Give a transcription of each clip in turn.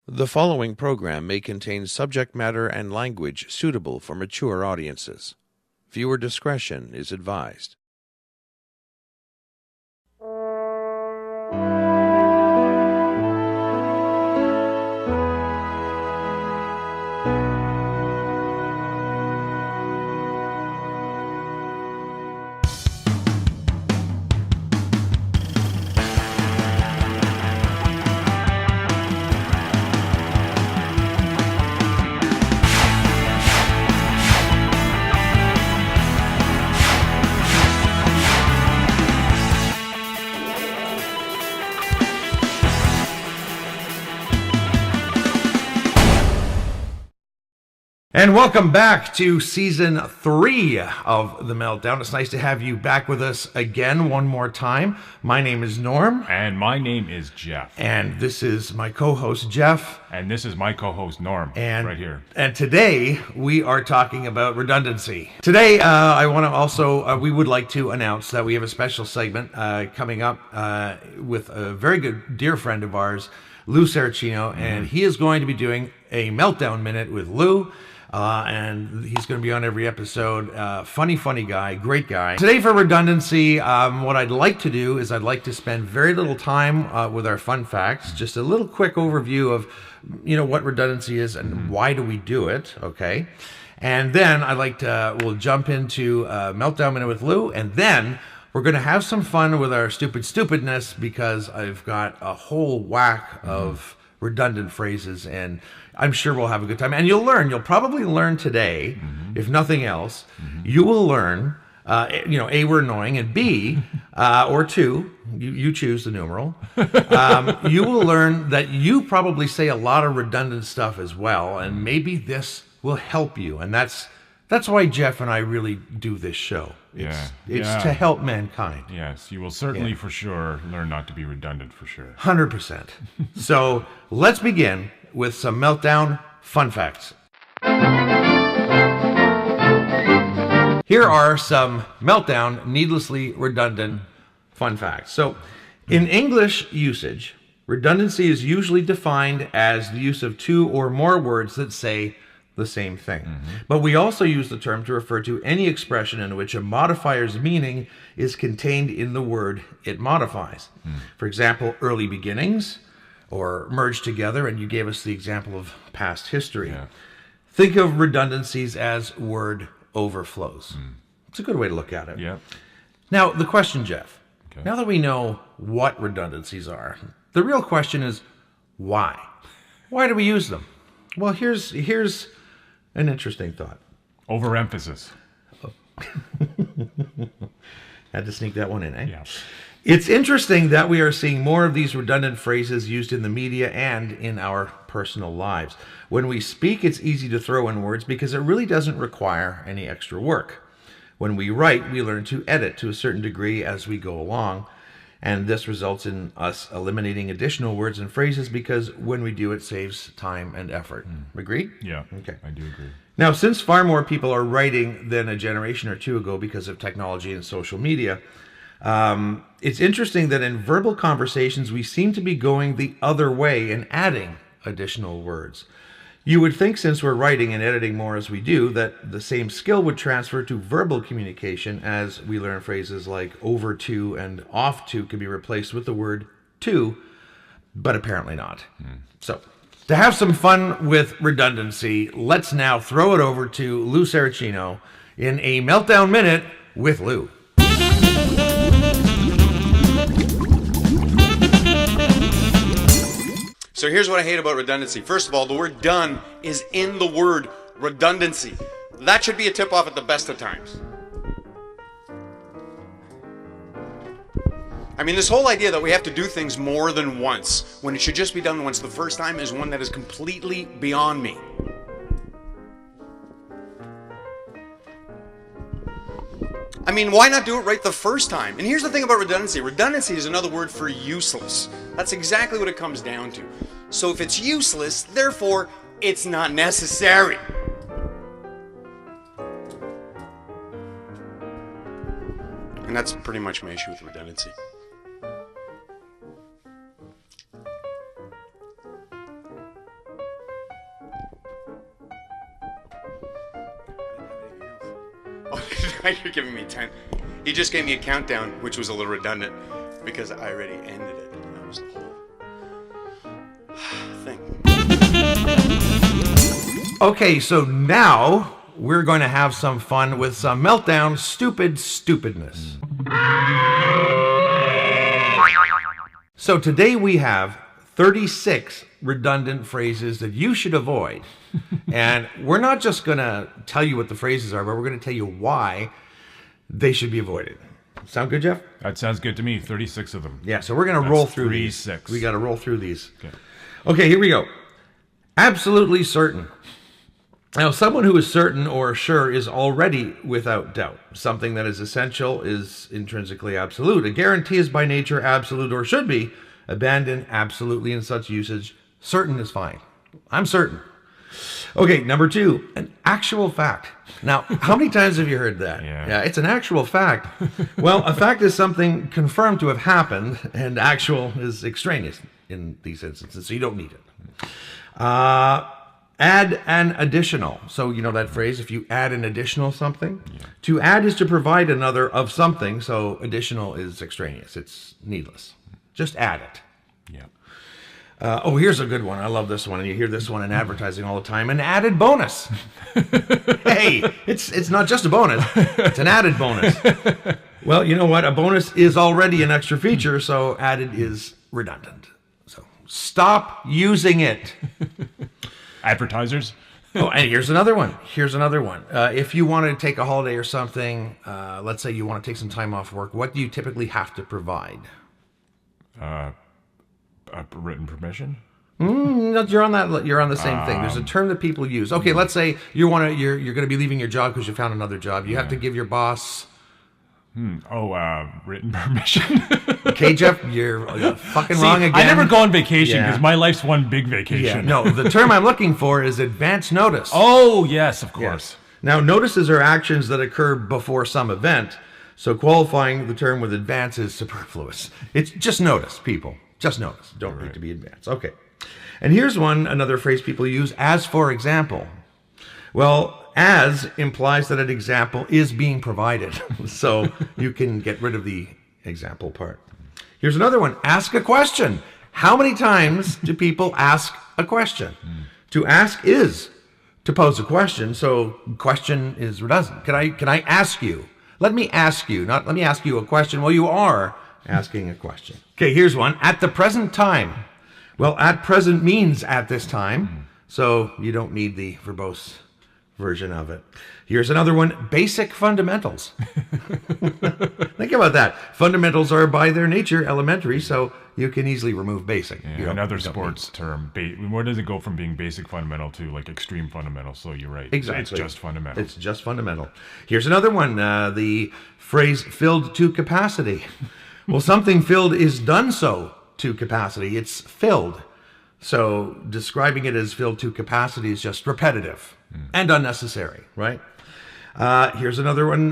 The following program may contain subject matter and language suitable for mature audiences. Viewer discretion is advised. And welcome back to Season 3 of The Meltdown. It's nice to have you back with us again one more time. My name is Norm. And my name is Jeff. And this is my co-host, Jeff. And this is my co-host, Norm, right here. And today, we are talking about redundancy. Today, I want to also, we would like to announce that we have a special segment coming up with a very good dear friend of ours, Lou Saracino, and he is going to be doing a Meltdown Minute with Lou. And he's going to be on every episode. Funny guy, great guy. Today for redundancy, what I'd like to do is I'd like to spend very little time with our fun facts. Just a little quick overview of, what redundancy is and why do we do it, okay? And then we'll jump into Meltdown Minute with Lou, and then we're going to have some fun with our stupidness because I've got a whole whack of redundant phrases, and I'm sure we'll have a good time. And you'll probably learn today, if nothing else, you will learn, A, we're annoying, and B, or two, you choose the numeral, you will learn that you probably say a lot of redundant stuff as well, and maybe this will help you. And that's why Jeff and I really do this show. It's to help mankind. Yes, you will certainly for sure learn not to be redundant for sure. 100%. So let's begin with some Meltdown fun facts. Here are some Meltdown needlessly redundant fun facts. So in English usage, redundancy is usually defined as the use of two or more words that say the same thing. But we also use the term to refer to any expression in which a modifier's meaning is contained in the word it modifies. For example, early beginnings, or merge together, and you gave us the example of past history. Think of redundancies as word overflows. It's a good way to look at it. Now, the question, Jeff, now that we know what redundancies are, the real question is why? Why do we use them? Well, here's an interesting thought. Overemphasis. Had to sneak that one in, eh? Yeah. It's interesting that we are seeing more of these redundant phrases used in the media and in our personal lives. When we speak, it's easy to throw in words because it really doesn't require any extra work. When we write, we learn to edit to a certain degree as we go along, and this results in us eliminating additional words and phrases because when we do, it saves time and effort. Agreed? Yeah, okay. I do agree. Now, since far more people are writing than a generation or two ago because of technology and social media, it's interesting that in verbal conversations, we seem to be going the other way and adding additional words. You would think since we're writing and editing more as we do, that the same skill would transfer to verbal communication as we learn phrases like over to and off to can be replaced with the word to, but apparently not. So, to have some fun with redundancy, let's now throw it over to Lou Saracino in a Meltdown Minute with Lou. So here's what I hate about redundancy. First of all, the word done is in the word redundancy. That should be a tip-off at the best of times. I mean, this whole idea that we have to do things more than once when it should just be done once the first time is one that is completely beyond me. I mean, why not do it right the first time? And here's the thing about redundancy. Redundancy is another word for useless. That's exactly what it comes down to. So if it's useless, therefore, it's not necessary. And that's pretty much my issue with redundancy. You're giving me time. He just gave me a countdown, which was a little redundant because I already ended it. That was the whole thing. Okay, so now we're going to have some fun with some Meltdown stupidness. So today we have 36 redundant phrases that you should avoid. And we're not just going to tell you what the phrases are, but we're going to tell you why they should be avoided. Sound good, Jeff? That sounds good to me. 36 of them. Yeah, so we're going to roll through 36. these. We got to roll through these. Okay. Okay, here we go. Absolutely certain. Now, someone who is certain or sure is already without doubt. Something that is essential is intrinsically absolute. A guarantee is by nature absolute or should be. Abandoned absolutely in such usage. Certain is fine. I'm certain. Okay, number 2, an actual fact. Now, how many times have you heard that? Yeah, it's an actual fact. Well, a fact is something confirmed to have happened, and actual is extraneous in these instances, so you don't need it. Add an additional. So, you know that phrase, if you add an additional something? Yeah. To add is to provide another of something, so additional is extraneous. It's needless. Just add it. Yeah. Here's a good one. I love this one, and you hear this one in advertising all the time. An added bonus. Hey, it's not just a bonus. It's an added bonus. Well, you know what? A bonus is already an extra feature, so added is redundant. So stop using it. Advertisers. And here's another one. If you want to take a holiday or something, let's say you want to take some time off work, what do you typically have to provide? Written permission. No, you're on the same thing. There's a term that people use. Okay, let's say you're going to be leaving your job because you found another job. You have to give your boss. Written permission. Okay, Jeff, you're fucking wrong again. I never go on vacation because my life's one big vacation. Yeah, no, the term I'm looking for is advance notice. Oh, yes, of course. Yes. Now, notices are actions that occur before some event, so qualifying the term with advance is superfluous. It's just notice, people. Just notice. Don't need to be advance. Okay. And here's another phrase people use, as for example. Well, as implies that an example is being provided. So you can get rid of the example part. Here's another one. Ask a question. How many times do people ask a question? To ask is to pose a question. So question is redundant. Can I ask you? Let me ask you, not let me ask you a question. Well, you are asking a question. Okay, here's one. At the present time. Well, at present means at this time, so you don't need the verbose version of it. Here's another one. Basic fundamentals. Think about that. Fundamentals are by their nature elementary, so you can easily remove basic. Yeah, another sports term. Where does it go from being basic fundamental to like extreme fundamental? So you're right. Exactly. It's just fundamental. It's just fundamental. Here's another one. The phrase filled to capacity. Well, something filled is done so to capacity. It's filled. So describing it as filled to capacity is just repetitive and unnecessary, right? Here's another one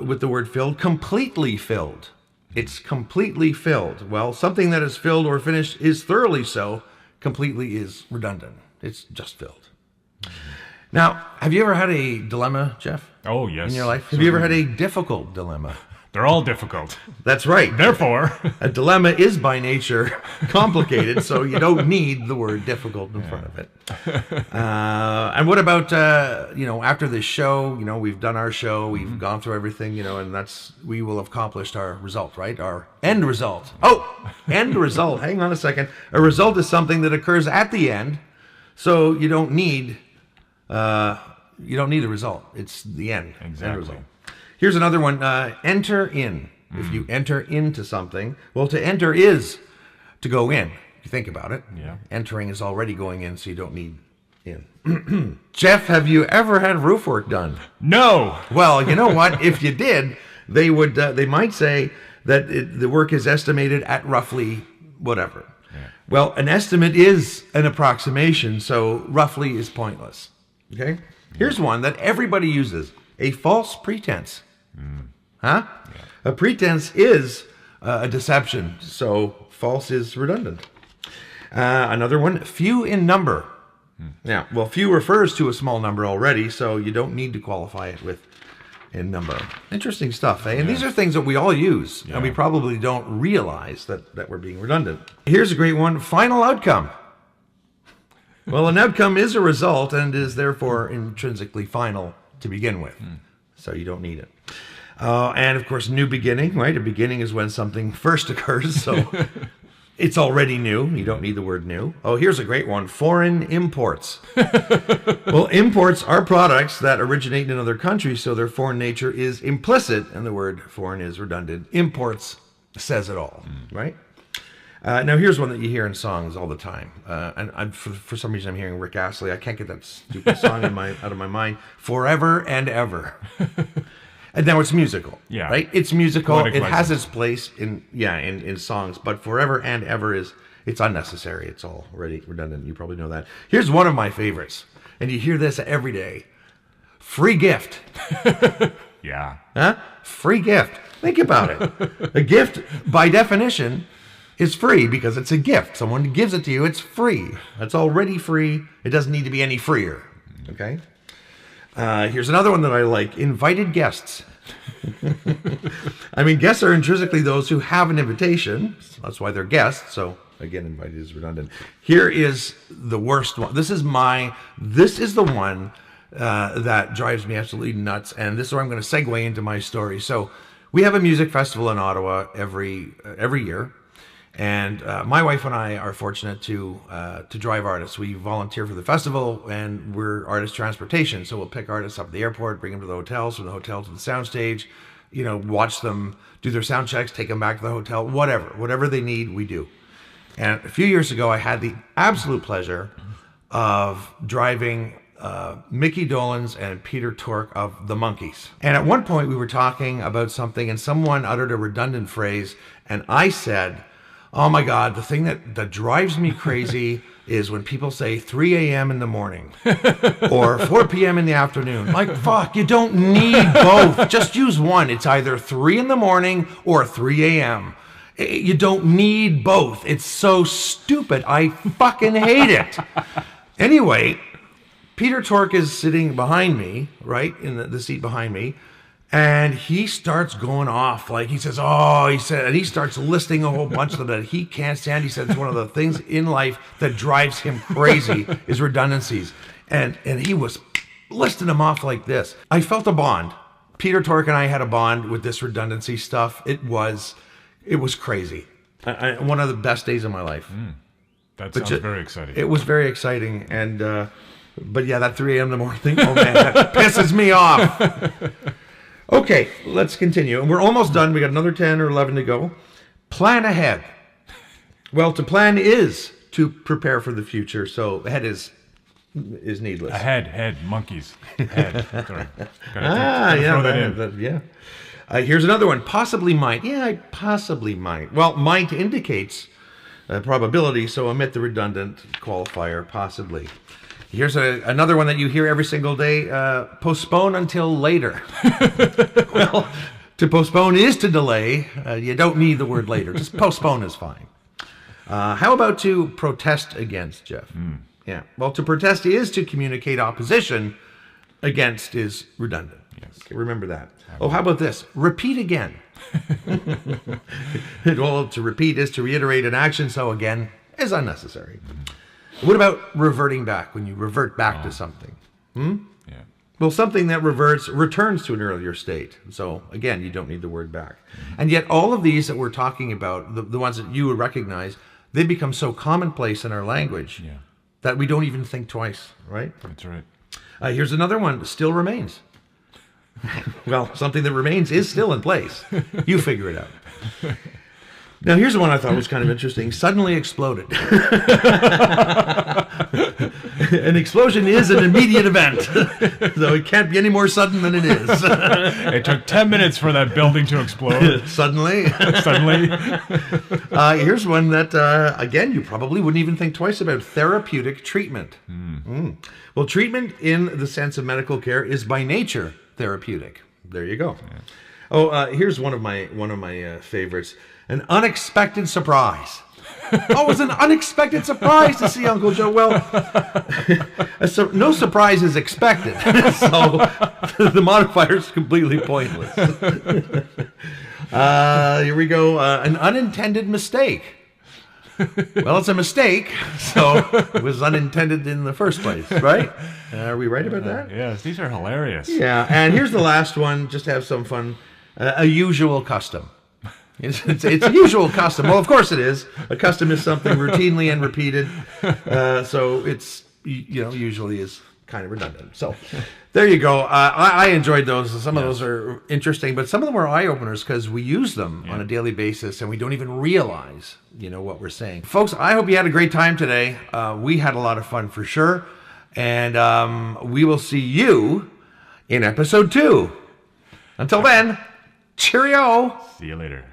with the word filled. Completely filled. It's completely filled. Well, something that is filled or finished is thoroughly so. Completely is redundant. It's just filled. Now, have you ever had a dilemma, Jeff? Oh, yes. In your life? Have you ever had a difficult dilemma? They're all difficult. That's right. Therefore, a dilemma is by nature complicated, so you don't need the word difficult in front of it. And what about, after this show, we've done our show, we've gone through everything, and we will have accomplished our result, right? Our end result. Oh, end result. Hang on a second. A result is something that occurs at the end, so you don't need a result. It's the end. Exactly. End result. Here's another one. Enter in. If you enter into something, well, to enter is to go in. If you think about it. Yeah. Entering is already going in, so you don't need in. Jeff, have you ever had roof work done? No. Well, you know what? If you did, they might say that the work is estimated at roughly whatever. Yeah. Well, an estimate is an approximation, so roughly is pointless. Okay? Here's one that everybody uses. A false pretense. Huh? Yeah. A pretense is a deception, so false is redundant. Another one, few in number. Now, few refers to a small number already, so you don't need to qualify it with in number. Interesting stuff, eh? And these are things that we all use, and we probably don't realize that we're being redundant. Here's a great one. Final outcome. Well, an outcome is a result and is therefore intrinsically final to begin with. So you don't need it. And of course, new beginning, right? A beginning is when something first occurs, so it's already new. You don't need the word new. Oh, here's a great one. Foreign imports. Well, imports are products that originate in other countries, so their foreign nature is implicit, and the word foreign is redundant. Imports says it all, right? Now, here's one that you hear in songs all the time. And for some reason, I'm hearing Rick Astley. I can't get that stupid song out of my mind. Forever and ever. And now it's musical, right? It's musical. It has its place in songs, but forever and ever it's unnecessary. It's already redundant. You probably know that. Here's one of my favorites, and you hear this every day. Free gift. Yeah. Huh? Free gift. Think about it. A gift, by definition, is free because it's a gift. Someone gives it to you. It's free. It's already free. It doesn't need to be any freer. Okay? Here's another one that I like. Invited guests. I mean, guests are intrinsically those who have an invitation. That's why they're guests. So, again, invited is redundant. Here is the worst one. This is the one that drives me absolutely nuts. And this is where I'm going to segue into my story. So, we have a music festival in Ottawa every year. And my wife and I are fortunate to drive artists. We volunteer for the festival, and we're artist transportation. So we'll pick artists up at the airport, bring them to the hotels, from the hotel to the soundstage, watch them do their sound checks, take them back to the hotel, whatever they need, we do. And a few years ago, I had the absolute pleasure of driving Mickey Dolenz and Peter Tork of the Monkees. And at one point, we were talking about something, and someone uttered a redundant phrase, and I said, oh my God, the thing that drives me crazy is when people say 3 a.m. in the morning or 4 p.m. in the afternoon. Like, fuck, you don't need both. Just use one. It's either 3 in the morning or 3 a.m. You don't need both. It's so stupid. I fucking hate it. Anyway, Peter Tork is sitting behind me, right, in the seat behind me. And he starts going off, like he says, and he starts listing a whole bunch of them that he can't stand. He said it's one of the things in life that drives him crazy is redundancies. And he was listing them off like this. I felt a bond. Peter Tork and I had a bond with this redundancy stuff. It was crazy. One of the best days of my life. That sounds very exciting. It was very exciting. And, but yeah, that 3 a.m. in the morning thing, oh man, that pisses me off. Okay, let's continue. And we're almost done. We got another 10 or 11 to go. Plan ahead. Well, to plan is to prepare for the future. So ahead is needless. Head, monkeys. Head. Sorry. Throw that in. Here's another one. Possibly might. Yeah, I possibly might. Well, might indicates probability, so omit the redundant qualifier, possibly. Here's another one that you hear every single day. Postpone until later. Well, to postpone is to delay. You don't need the word later. Just postpone is fine. How about to protest against, Jeff? Yeah. Well, to protest is to communicate opposition. Against is redundant. Yes. Okay, remember that. Oh, how about this? Repeat again. Well, to repeat is to reiterate an action, so again is unnecessary. What about reverting back, when you revert back to something? Yeah. Well, something that returns to an earlier state. So, again, you don't need the word back. And yet all of these that we're talking about, the ones that you would recognize, they become so commonplace in our language that we don't even think twice, right? That's right. Here's another one, still remains. Well, something that remains is still in place. You figure it out. Now, here's one I thought was kind of interesting. Suddenly exploded. An explosion is an immediate event. So it can't be any more sudden than it is. It took 10 minutes for that building to explode. Suddenly. Here's one that, again, you probably wouldn't even think twice about. Therapeutic treatment. Well, treatment in the sense of medical care is by nature therapeutic. There you go. Yeah. Oh, here's one of my favorites. An unexpected surprise. Oh, it was an unexpected surprise to see Uncle Joe. Well, no surprise is expected, so the modifier is completely pointless. Here we go. An unintended mistake. Well, it's a mistake, so it was unintended in the first place, right? Are we right about that? Yes, these are hilarious. Yeah, and here's the last one, just to have some fun. A usual custom. It's a usual custom. Well, of course it is. A custom is something routinely and repeated, so it's, usually is kind of redundant. So there you go. I enjoyed those. Some of those are interesting, but some of them are eye-openers because we use them on a daily basis and we don't even realize, what we're saying. Folks, I hope you had a great time today. We had a lot of fun for sure. And we will see you in episode 2. Until then, cheerio. See you later.